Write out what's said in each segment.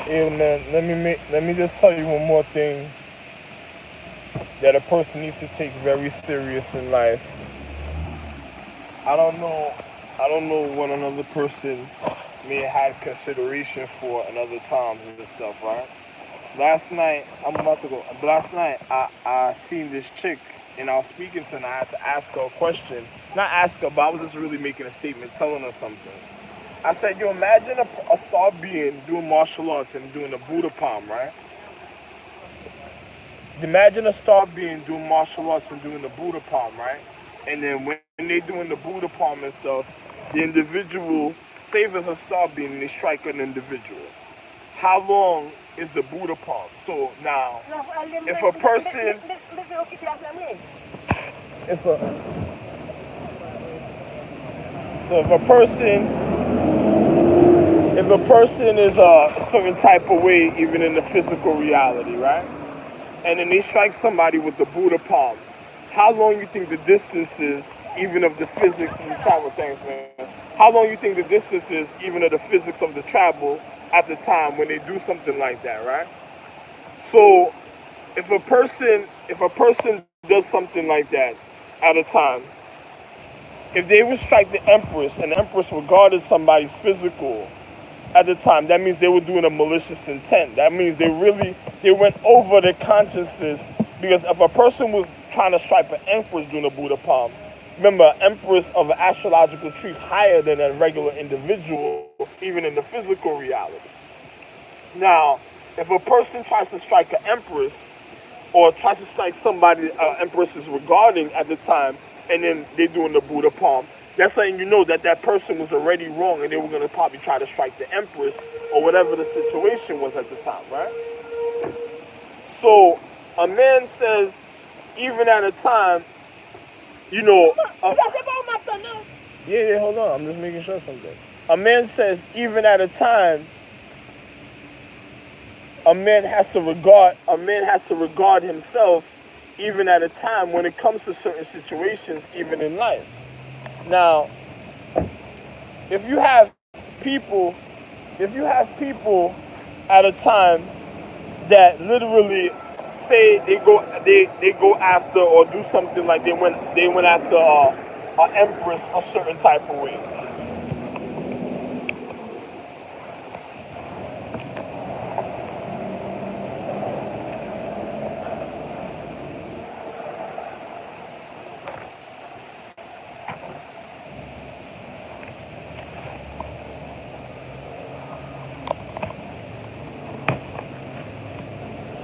Hey man, let me just tell you one more thing that a person needs to take very serious in life. I don't know I don't know what another person may have had consideration for in other times and stuff, right? Last night I'm about to go. Last night I seen this chick and I was speaking to her and I had to ask her a question. Not ask her, but I was just really making a statement, telling her something. I said, you imagine a star being doing martial arts and doing a Buddha palm, right? Imagine a star being doing martial arts and doing the Buddha palm, right? And then when they doing the Buddha palm and stuff, the individual, say if it's a star being and they strike an individual, how long is the Buddha palm? So now, if a person, if a, so if a person is a certain type of way, even in the physical reality, right? And then they strike somebody with the Buddha palm, how long you think the distance is, even of the physics of the travel things, man? How long you think the distance is, even of the physics of the travel at the time when they do something like that, right? So if a person does something like that at a time, if they would strike the empress and the empress regarded somebody's physical at the time, that means they were doing a malicious intent. That means they went over their consciousness, because if a person was trying to strike an empress doing a Buddha palm, remember, empress of an astrological tree is higher than a regular individual, even in the physical reality. Now, if a person tries to strike an empress or tries to strike somebody empress is regarding at the time, and then they're doing the Buddha palm, that's letting you know that that person was already wrong and they were going to probably try to strike the empress or whatever the situation was at the time, right? So a man says, even at a time, you know, yeah, hold on, I'm just making sure something. A man says, even at a time, a man has to regard himself even at a time when it comes to certain situations, even in life. Now, if you have people, if you have people at a time that literally say they go after or do something like they went after an empress a certain type of way.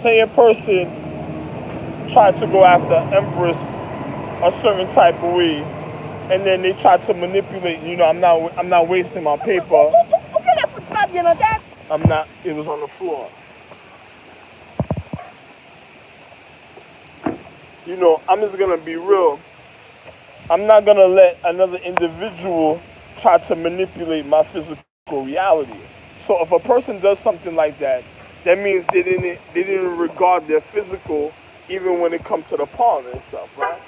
Say a person tried to go after empress a certain type of way, and then they try to manipulate. You know, I'm not wasting my paper. I'm not. It was on the floor. You know, I'm just gonna be real. I'm not gonna let another individual try to manipulate my physical reality. So if a person does something like that, that means they didn't regard their physical even when it comes to the palm and stuff, right?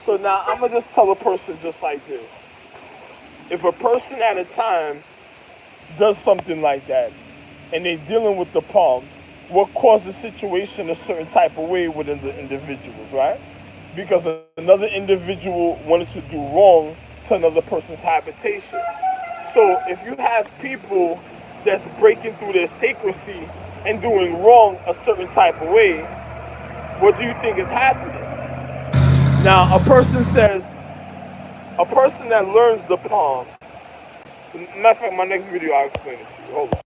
So now I'm gonna just tell a person just like this. If a person at a time does something like that and they're dealing with the palm, what caused the situation a certain type of way within the individuals, right? Because another individual wanted to do wrong to another person's habitation. So if you have people that's breaking through their sacredcy and doing wrong a certain type of way, what do you think is happening? Now, a person that learns the palm, matter of fact, my next video I'll explain it to you. Hold on.